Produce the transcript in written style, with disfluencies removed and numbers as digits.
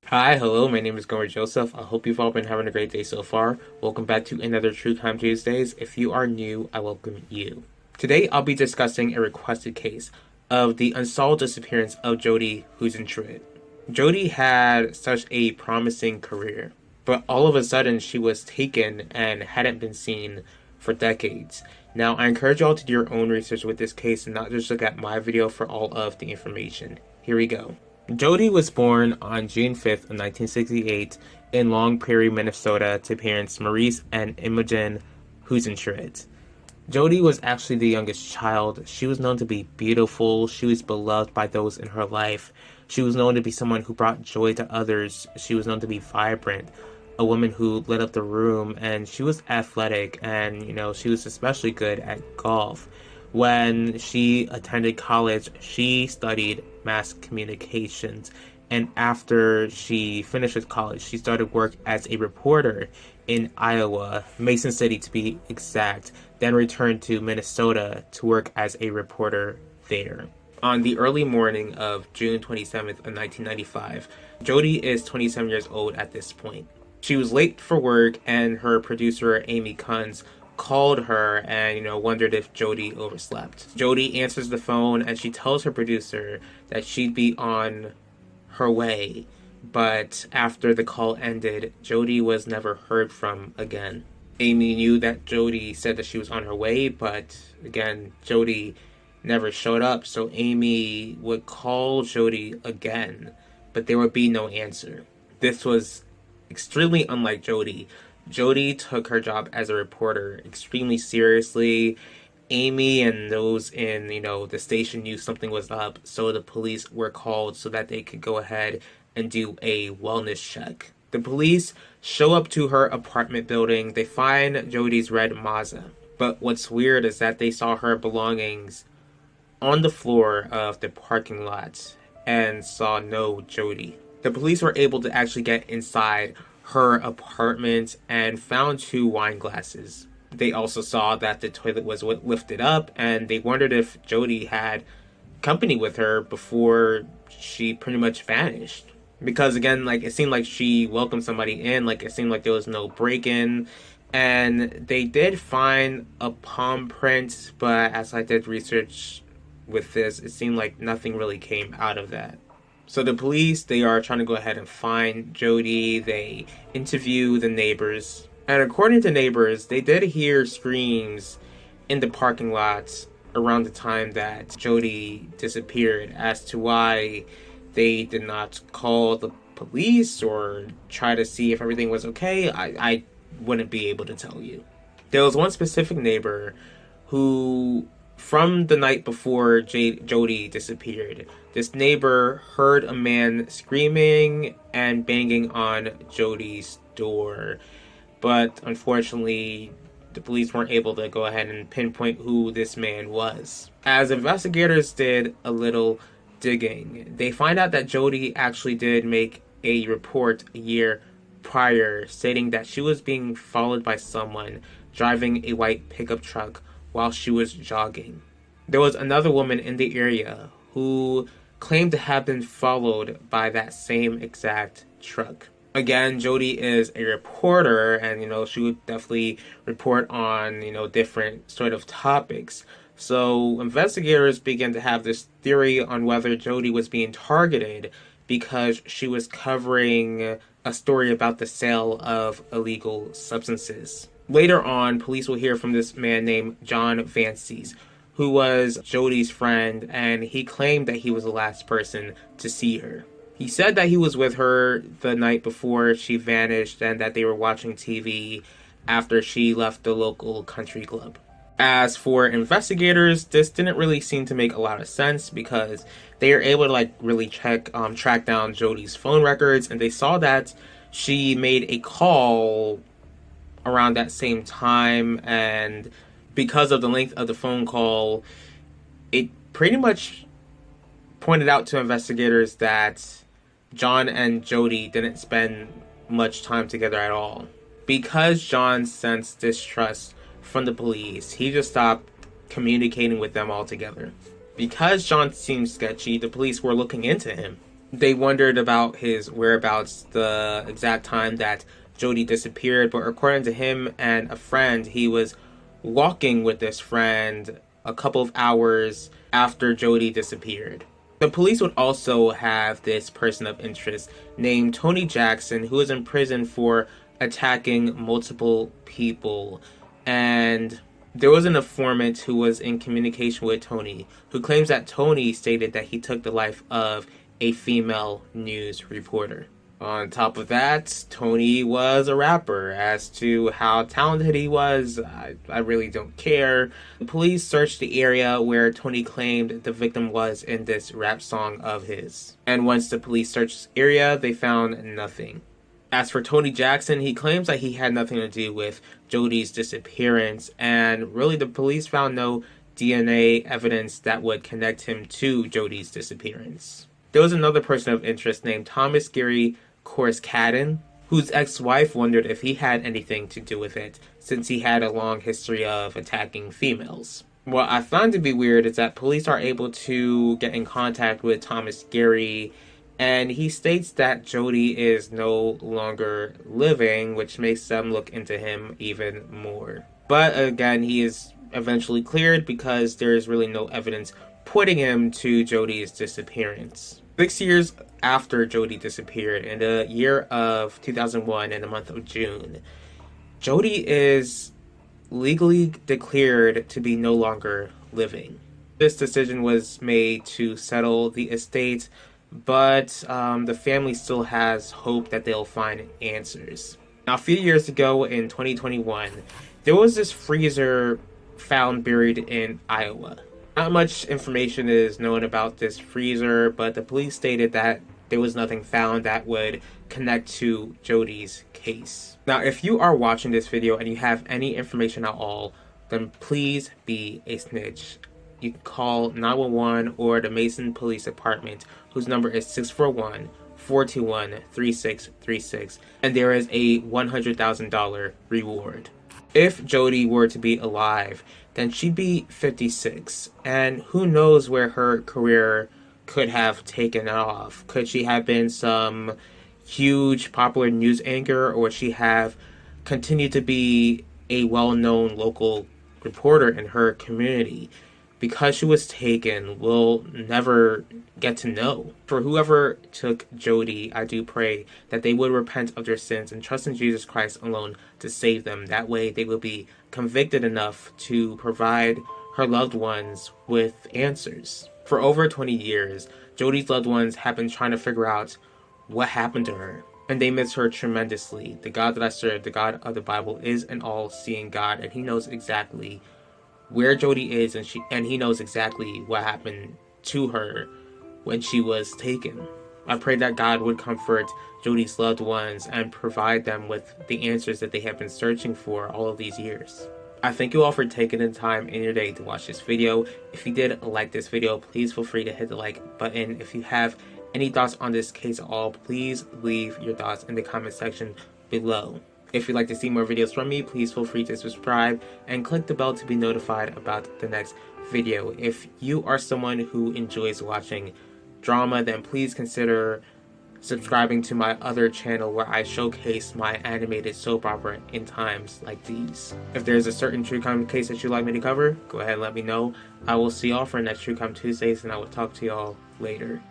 Hi, hello, my name is Gomer Joseph. I hope you've all been having a great day so far. Welcome back to another True Crime Tuesdays. If you are new, I welcome you. Today I'll be discussing a requested case of the unsolved disappearance of Jodi Huisentruit. Jodi had such a promising career, but all of a sudden she was taken and hadn't been seen for decades. Now, I encourage you all to do your own research with this case and not just look at my video for all of the information. Here we go. Jodi was born on June 5th of 1968 in Long Prairie, Minnesota to parents Maurice and Imogen Huisentruit. Jodi was actually the youngest child. She was known to be beautiful. She was beloved by those in her life. She was known to be someone who brought joy to others. She was known to be vibrant, a woman who lit up the room, and she was athletic, and she was especially good at golf. When she attended college, she studied mass communications, and after she finished with college, she started work as a reporter in Iowa, Mason City to be exact, then returned to Minnesota to work as a reporter there. On the early morning of June 27th of 1995, Jodi is 27 years old at this point. She was late for work, and her producer, Amy Kunz, called her and wondered if Jodi overslept. Jodi answers the phone and she tells her producer that she'd be on her way, but after the call ended, Jodi was never heard from again. Amy knew that Jodi said that she was on her way, but again, Jodi never showed up, so Amy would call Jodi again, but there would be no answer. This was extremely unlike Jodi. Jodi took her job as a reporter extremely seriously. Amy and those in, the station knew something was up, so the police were called so that they could go ahead and do a wellness check. The police show up to her apartment building. They find Jodi's red Mazda. But what's weird is that they saw her belongings on the floor of the parking lot and saw no Jodi. The police were able to actually get inside her apartment and found 2 wine glasses. They also saw that the toilet was lifted up, and they wondered if Jodi had company with her before she pretty much vanished. Because again, it seemed like she welcomed somebody in, it seemed like there was no break-in. And they did find a palm print, but as I did research with this, it seemed like nothing really came out of that. So the police, they are trying to go ahead and find Jodi. They interview the neighbors. And according to neighbors, they did hear screams in the parking lot around the time that Jodi disappeared. As to why they did not call the police or try to see if everything was okay, I wouldn't be able to tell you. There was one specific neighbor who, from the night before Jodi disappeared, this neighbor heard a man screaming and banging on Jodi's door. But unfortunately, the police weren't able to go ahead and pinpoint who this man was. As investigators did a little digging, they find out that Jodi actually did make a report a year prior stating that she was being followed by someone driving a white pickup truck while she was jogging. There was another woman in the area who claimed to have been followed by that same exact truck. Again, Jodi is a reporter, and she would definitely report on different sort of topics. So investigators began to have this theory on whether Jodi was being targeted because she was covering a story about the sale of illegal substances. Later on, police will hear from this man named John Vances, who was Jodi's friend, and he claimed that he was the last person to see her. He said that he was with her the night before she vanished and that they were watching TV after she left the local country club. As for investigators, this didn't really seem to make a lot of sense because they were able to really track down Jodi's phone records, and they saw that she made a call around that same time, and because of the length of the phone call, it pretty much pointed out to investigators that John and Jodi didn't spend much time together at all. Because John sensed distrust from the police, he just stopped communicating with them altogether. Because John seemed sketchy, the police were looking into him. They wondered about his whereabouts, the exact time that Jodi disappeared, but according to him and a friend, he was walking with this friend a couple of hours after Jodi disappeared. The police would also have this person of interest named Tony Jackson, who was in prison for attacking multiple people. And there was an informant who was in communication with Tony, who claims that Tony stated that he took the life of a female news reporter. On top of that, Tony was a rapper. As to how talented he was, I really don't care. The police searched the area where Tony claimed the victim was in this rap song of his. And once the police searched this area, they found nothing. As for Tony Jackson, he claims that he had nothing to do with Jodi's disappearance, and really the police found no DNA evidence that would connect him to Jodi's disappearance. There was another person of interest named Thomas Gary Corskadden, whose ex-wife wondered if he had anything to do with it, since he had a long history of attacking females. What I find to be weird is that police are able to get in contact with Thomas Gary, and he states that Jodi is no longer living, which makes them look into him even more. But again, he is eventually cleared because there is really no evidence pointing him to Jodi's disappearance. 6 years after Jodi disappeared, in the year of 2001, in the month of June, Jodi is legally declared to be no longer living. This decision was made to settle the estate, but the family still has hope that they'll find answers. Now, a few years ago in 2021, there was this freezer found buried in Iowa. Not much information is known about this freezer, but the police stated that there was nothing found that would connect to Jodi's case. Now, if you are watching this video and you have any information at all, then please be a snitch. You can call 911 or the Mason Police Department, whose number is 641-421-3636, and there is a $100,000 reward. If Jodi were to be alive, then she'd be 56, and who knows where her career could have taken off. Could she have been some huge popular news anchor, or would she have continued to be a well-known local reporter in her community? Because she was taken, we'll never get to know. For whoever took Jodi, I do pray that they would repent of their sins and trust in Jesus Christ alone to save them. That way they will be convicted enough to provide her loved ones with answers. For over 20 years, Jodi's loved ones have been trying to figure out what happened to her, and they miss her tremendously. The God that I serve, the God of the Bible, is an all-seeing God, and he knows exactly where Jodi is, and he knows exactly what happened to her when she was taken. I pray that God would comfort Jodi's loved ones and provide them with the answers that they have been searching for all of these years. I thank you all for taking the time in your day to watch this video. If you did like this video, please feel free to hit the like button. If you have any thoughts on this case at all, please leave your thoughts in the comment section below. If you'd like to see more videos from me, please feel free to subscribe and click the bell to be notified about the next video. If you are someone who enjoys watching drama, then please consider subscribing to my other channel where I showcase my animated soap opera in times like these. If there's a certain true crime case that you'd like me to cover, go ahead and let me know. I will see y'all for next True Crime Tuesdays, and I will talk to y'all later.